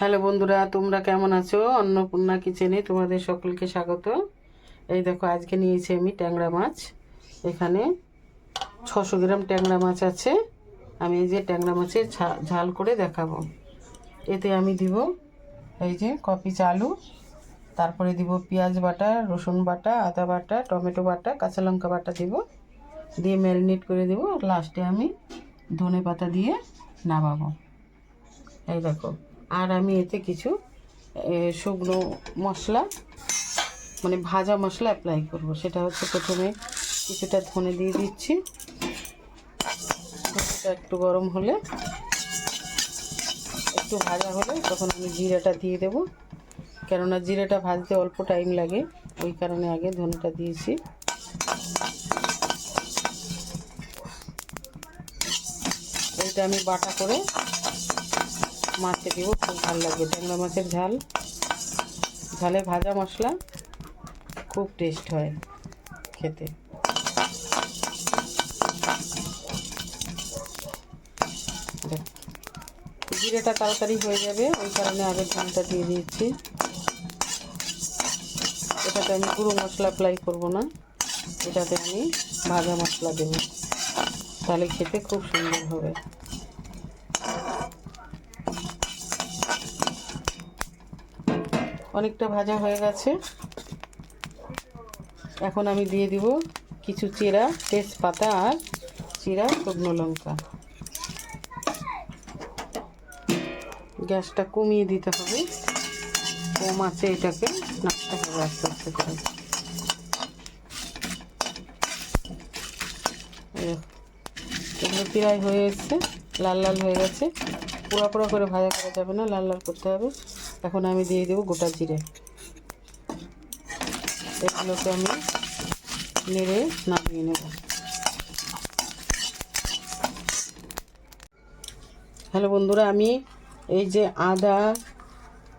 Hello বন্ধুরা, তোমরা কেমন আছো? অন্নপূর্ণা কিচেনে তোমাদের সকলকে স্বাগত। এই দেখো, আজকে নিয়েছি আমি ট্যাংরা মাছ। এখানে 600 গ্রাম ট্যাংরা মাছ আছে। আমি এই যে ট্যাংরা মাছের ঝাল করে দেখাবো। এতে আমি দিব এই যে কপিচ আলু, তারপরে দিব পেঁয়াজ বাটা, রসুন বাটা, আদা বাটা, টমেটো বাটা, কাঁচা লঙ্কা বাটা দিয়ে ম্যারিনেট করে দেবো। লাস্টে আমি ধনে পাতা দিয়ে নামাবো। এই দেখো, আর আমি এতে কিছু শুকনো মশলা মানে ভাজা মশলা অ্যাপ্লাই করব। সেটা হচ্ছে, প্রথমে কিছুটা ধনে দিয়ে দিচ্ছি। ধনেটা একটু গরম হলে, একটু ভাজা হলে তখন আমি জিরাটা দিয়ে দেব। কেননা জিরাটা ভাজতে অল্প টাইম লাগে, ওই কারণে আগে ধনেটা দিয়েছি। এইটা আমি বাটা করে মাছে দিব, খুব ভালো লাগবে। ট্যাংরা মাছের ঝালে ভাজা মশলা খুব টেস্ট হয় খেতে। জিরেটা তাড়াতাড়ি হয়ে যাবে, ওই কারণে আগে ধনেটা দিয়ে দিয়েছি। এটাতে আমি গুঁড়ো মশলা অ্যাপ্লাই করব না, এটাতে আমি ভাজা মশলা দেব, তাহলে খেতে খুব সুন্দর হবে। অনেকটা ভাজা হয়ে গেছে। এখন আমি দিয়ে দিব কিছু চিরা তেজপাতা আর চিরা শুকনো লঙ্কা। গ্যাসটা কমিয়ে দিতে হবে, কম আছে, এটাকে নাড়তে হবে আস্তে আস্তে করে। এগুলো প্রায় হয়ে এসছে, লাল লাল হয়ে গেছে। পোড়া পোড়া করে ভাজা করা যাবে না, লাল লাল করতে হবে। এখন আমি দিয়ে দেবো গোটা জিরে। এগুলোকে আমি নেড়ে নামিয়ে নেব। হ্যালো বন্ধুরা, আমি এই যে আদা,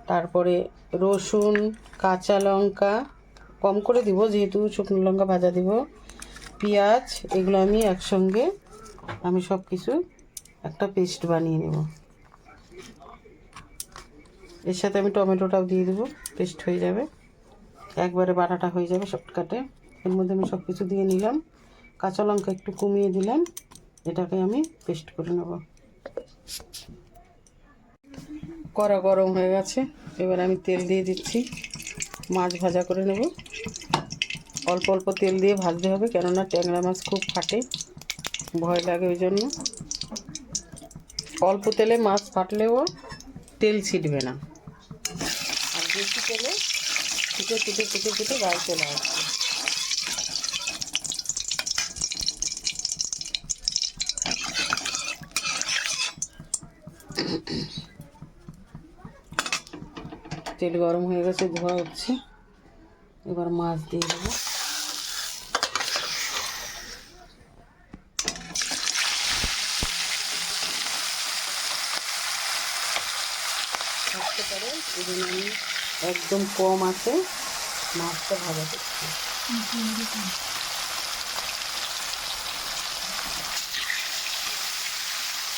তারপরে রসুন, কাঁচা লঙ্কা কম করে দিব যেহেতু শুকনো লঙ্কা ভাজা দিব, পেঁয়াজ, এগুলো আমি একসঙ্গে সব কিছু একটা পেস্ট বানিয়ে নেব। এর সাথে আমি টমেটোটাও দিয়ে দেবো, পেস্ট হয়ে যাবে, একবারে বাটাটা হয়ে যাবে শর্টকাটে। এর মধ্যে আমি সব কিছু দিয়ে নিলাম, কাঁচা লঙ্কা একটু কমিয়ে দিলাম। এটাকে আমি পেস্ট করে নেব। কড়া গরম হয়ে গেছে, এবার আমি তেল দিয়ে দিচ্ছি। মাছ ভাজা করে নেব। অল্প অল্প তেল দিয়ে ভাজতে হবে, কেননা ট্যাংরা মাছ খুব ফাটে, ভয় লাগে, ওই জন্য অল্প তেলে মাছ ফাটলেও তেল ছিটবে না, আর বেশি তেলে ফুটে ফুটে ফুটে ফুটে গায়ে চলে আসবে। তেল গরম হয়ে গেছে, ধোয়া হচ্ছে। এবার মাছ দিয়ে দেবো। থাকতে পারে, এই জন্য আমি একদম কম আছে মাছটা ভাজা করছি।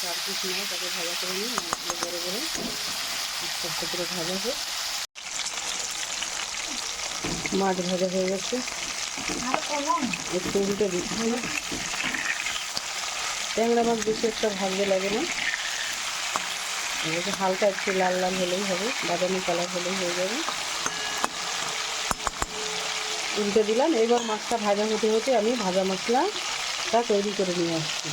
চার পিস মাছ আগে ভাজা করে নিই, মাছগুলো বড়ো বড়ো আস্তে আস্তে করে ভাজা হোক। মাছ ভাজা হয়ে গেছে, একটু উল্টে দিচ্ছি। ট্যাংরা মাছ বেশি একটা ভাজতে লাগে না, হালকা একটু লাল লাল হলেই হবে, বাদামি কালার হলেই হয়ে যাবে। উল্টে দিলাম। এবার মাছটা ভাজা হতে হতে আমি ভাজা মশলাটা তৈরি করে নিয়ে আসছি।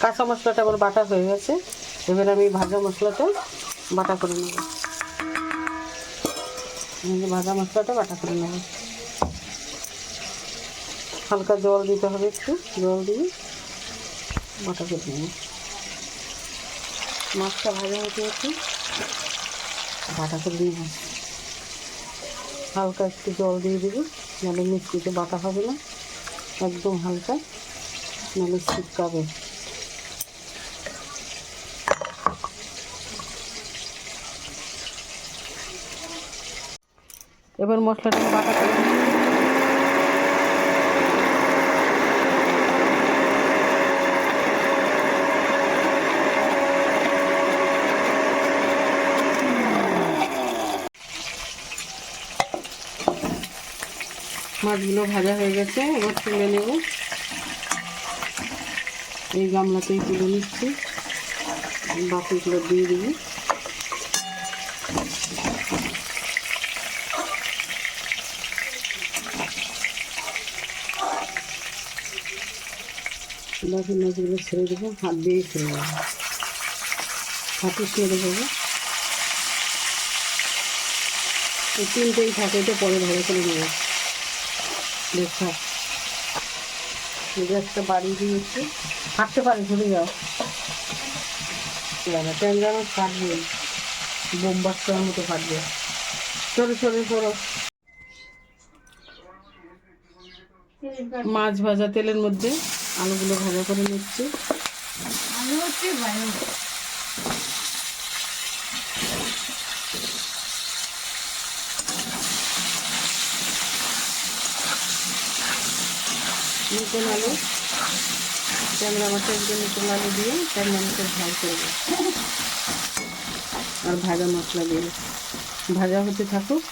কাঁচা মশলাটা আমার বাটা হয়ে গেছে, এবার আমি ভাজা মশলাটা বাটা করে নেব। ভাজা মশলাটা বাটা করে নেব। হালকা জল দিতে হবে, একটু জল দিয়ে বাটা করে নেব। মাছটা ভাজা হতে হতে বাটা করে নিয়ে হালকা একটু জল দিয়ে দেবো, নাহলে মিষ্টিতে বাটা হবে না, একদম হালকা, নাহলে ছিটকাবে। এবার মশলাটা বাটা করে মাছগুলো ভাজা হয়ে গেছে, এবার তুলে নেব। এই গামলাতেই তুলে নিচ্ছি, বাকিগুলো দিয়ে দেবো। বাকি মাছগুলো ছেড়ে দেবো, হাত দিয়েই ছেড়ে দেবো, হাতে ছেড়ে দেবো। এই তিনটেই থাকে, তো পরে ভালো করে নেবো। দেখা একটা বাড়ি দিয়েছি, হাঁটতে পারে, ঘুরে যাও। ট্যাংরা মাছ ফাটবে, বোমবাস্টার মতো ফাটবে। সরে সরে সরো। মাছ ভাজা তেলের মধ্যে আলুগুলো ভাজা করে নিচ্ছি। আলু হচ্ছে নতুন আলু, ট্যাংরা মাছের নতুন আলু দিয়ে ট্যাংরা মাছের ঝাল করবো, আর ভাজা মশলা দিয়ে ভাজা হতে থাকুক।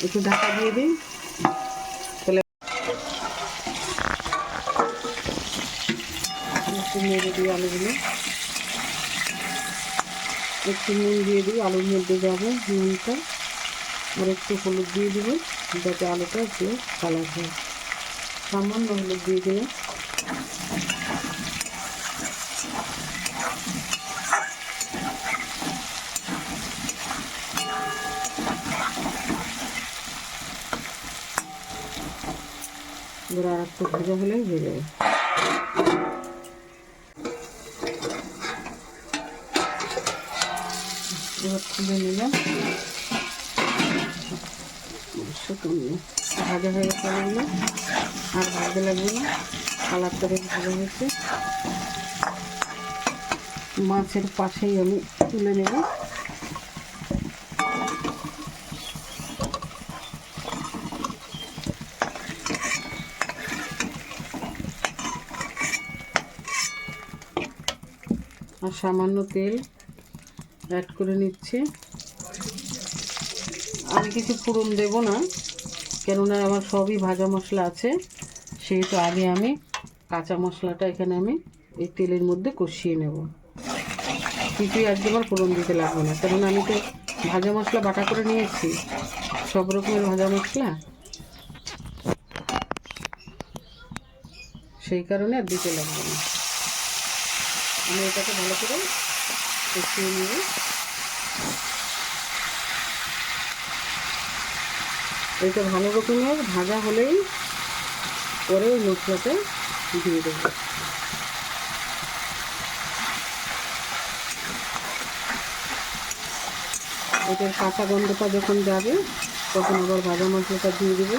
একটু ঢাকা দিয়ে দিই, তাহলে একটু নেড়ে দিই আলুগুলো। একটু নুন দিয়ে দিই, আলুর মধ্যে যাবে নুনটা, আর একটু হলুদ দিয়ে দেবো যাতে আলুটা একটু কালার হয়। সামান্য হলুদ দিয়ে দিলে এবার আর একটু ভাজা হলেই হয়ে যাবে। এবার তুলে নিলাম, ভাজা হয়ে গেছে আলুগুলো, আর ভাজতে লাগবে না, কালারটা বেশ ভালো হয়েছে। মাছের পাশেই আমি তুলে নেব। আর সামান্য তেল অ্যাড করে নিচ্ছি। আমি কিছু ফোড়ন দেব না, কেননা আমার সবই ভাজা মশলা আছে, সেহেতু আগে আমি কাঁচা মশলাটা এখানে আমি এই তেলের মধ্যে কষিয়ে নেব। কিছুই আজকে আমার ফোড়ন দিতে লাগবে না, কেননা আমি তো ভাজা মশলা বাটা করে নিয়েছি, সব রকমের ভাজা মশলা, সেই কারণে আর দিতে লাগবে না। আমি এটাকে ভালো করে কষিয়ে নেব। এটা ভালো রকমের ভাজা হলেই পরে ওই মশলাটা দিয়ে দেবো। এটার কাঁচা গন্ধটা যখন যাবে তখন আবার ভাজা মশলাটা দিয়ে দেবো।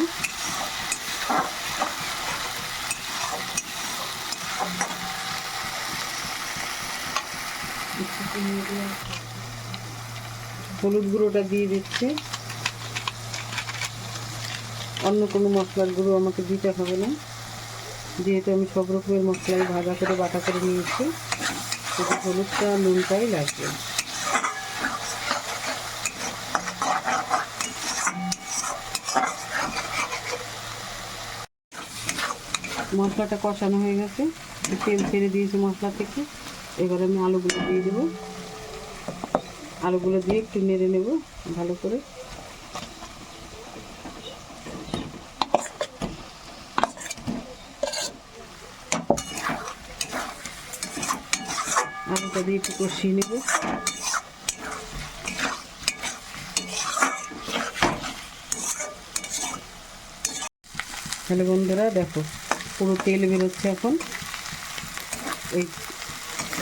হলুদ গুঁড়োটা দিয়ে দিচ্ছি, অন্য কোনো মশলার গুঁড়ো আমাকে দিতে হবে না, যেহেতু আমি সব রকমের মশলাই ভাজা করে বাটা করে নিয়েছি, শুধু হলুদটা নুনটাই লাগবে। মশলাটা কষানো হয়ে গেছে, তেল ছেড়ে দিয়েছি মশলা থেকে। এবার আমি আলুগুলো দিয়ে দেবো, আলুগুলো দিয়ে একটু নেড়ে নেব ভালো করে। আলুটা দিয়ে একটু কষিয়ে নেব। তাহলে বন্ধুরা দেখো, পুরো তেল বেরোচ্ছে এখন। এই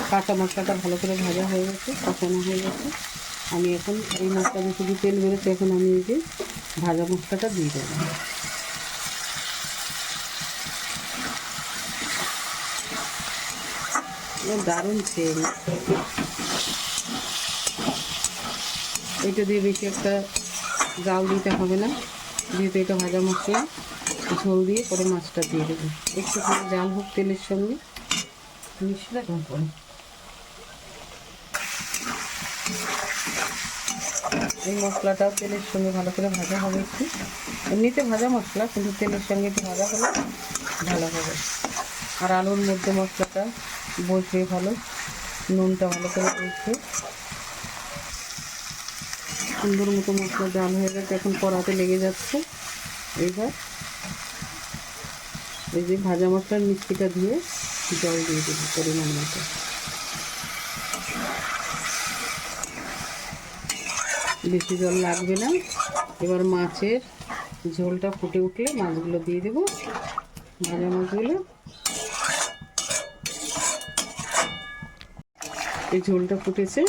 কাঁচা মশলাটা ভালো করে ভাজা হয়ে গেছে, কষানো হয়ে গেছে। আমি এখন এই মশলা দিয়ে শুধু তেল বেরোচ্ছে, এখন আমি এই যে ভাজা মশলাটা দিয়ে দেবো। দারুণ তেল, এটা দিয়ে বেশি একটা জাল দিতে হবে না, যেহেতু এটা ভাজা মশলা। ঝোল দিয়ে পরে মাছটা দিয়ে দেবো, একটুখানি জাল হোক তেলের সঙ্গে মিশলে তারপরে। এই মশলাটাও তেলের সঙ্গে ভালো করে ভাজা হবে একটু। এমনিতে ভাজা মশলা, কিন্তু তেলের সঙ্গে একটু ভাজা হলে ভালো হবে। আর আলুর মধ্যে মশলাটা বসবে ভালো, নুনটা ভালো করে বসবে। সুন্দর মতো মশলা ডাল হয়ে গেছে, এখন কড়াতে লেগে যাচ্ছে। এইবার এই যে ভাজা মশলার মিষ্টিটা দিয়ে জল দিয়ে দেবো পরিমাণ মতো। বেশি জল লাগবে না। এবার মাছের ঝোলটা ফুটে উঠলে মাছগুলো দিয়ে দেবো, ভাজা মাছগুলো। এই ঝোলটা ফুটেছে,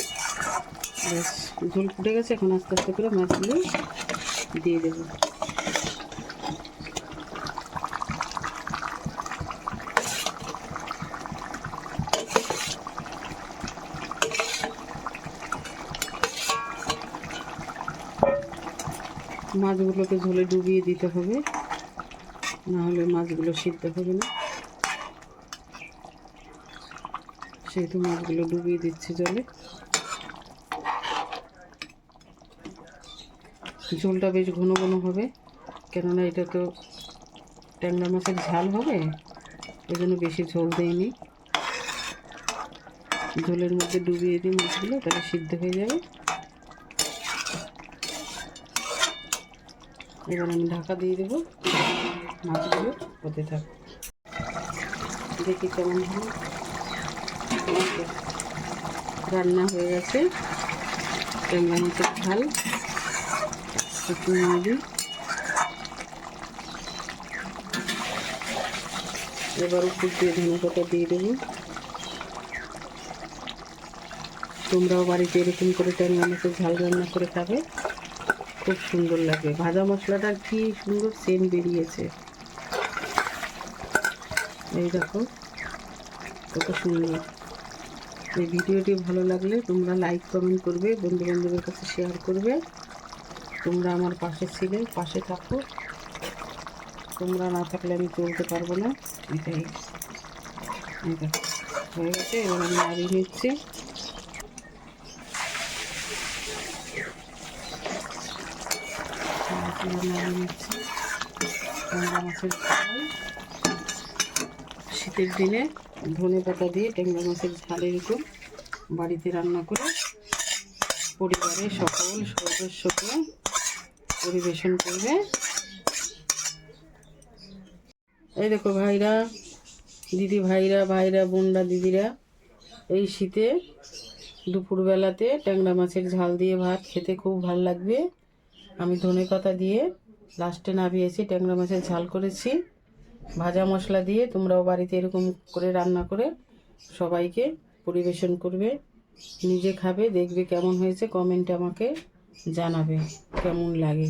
ব্যাস ঝোল ফুটে গেছে। এখন আস্তে আস্তে করে মাছগুলো দিয়ে দেবো। মাছগুলোকে ঝোলে ডুবিয়ে দিতে হবে, নাহলে মাছগুলো সিদ্ধ হবে না। সেহেতু মাছগুলো ডুবিয়ে দিচ্ছি জলে। ঝোলটা বেশ ঘন ঘন হবে, কেননা এটা তো ট্যাংরা মাছের ঝাল হবে, ওই জন্য বেশি ঝোল দেয়নি। ঝোলের মধ্যে ডুবিয়ে দিই মাছগুলো, তাহলে সিদ্ধ হয়ে যাবে। এবার আমি ঢাকা দিয়ে দেবো, মাছগুলো হতে থাক। দেখি কেমন হলো। রান্না হয়ে গেছে ট্যাংরা মাছের ঝাল। একটু নাড়ি, এবার উপর দিয়ে ধনে পাতা দিয়ে দেবো। তোমরাও বাড়িতে এরকম করে ট্যাংরা মাছের ঝাল রান্না করে খাবে, খুব সুন্দর লাগে। ভাজা মশলাটার কি সুন্দর সেন্ট বেরিয়েছে, এই দেখো কত সুন্দর। এই ভিডিওটি ভালো লাগলে তোমরা লাইক কমেন্ট করবে, বন্ধু বান্ধবের কাছে শেয়ার করবে। তোমরা আমার পাশে ছিলে, পাশে থাকো। তোমরা না থাকলে আমি চলতে পারবো না। এটাই হয়ে গেছে। এবার আমি নাড়িয়ে নিচ্ছি। ট্যাংরা মাছের ঝাল শীতের দিনে ধনে পাতা দিয়ে ট্যাংরা মাছের ঝালের উপর বাড়িতে রান্না করে পরিবারের সকল সদস্যকে পরিবেশন করবে। এই দেখো ভাইরা, দিদি ভাইরা, বোনরা, দিদিরা, এই শীতে দুপুরবেলাতে ট্যাংরা মাছের ঝাল দিয়ে ভাত খেতে খুব ভালো লাগবে। আমি ধনে পাতা দিয়ে লাস্টে নামিয়েছি, ট্যাংরা মাছের ঝাল করেছি ভাজা মশলা দিয়ে। তোমরাও বাড়িতে এরকম করে রান্না করে সবাইকে পরিবেশন করবে, নিজে খাবে, দেখবে কেমন হয়েছে, কমেন্টে আমাকে জানাবে কেমন লাগে।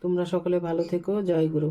তোমরা সকলে ভালো থেকো। জয় গুরু।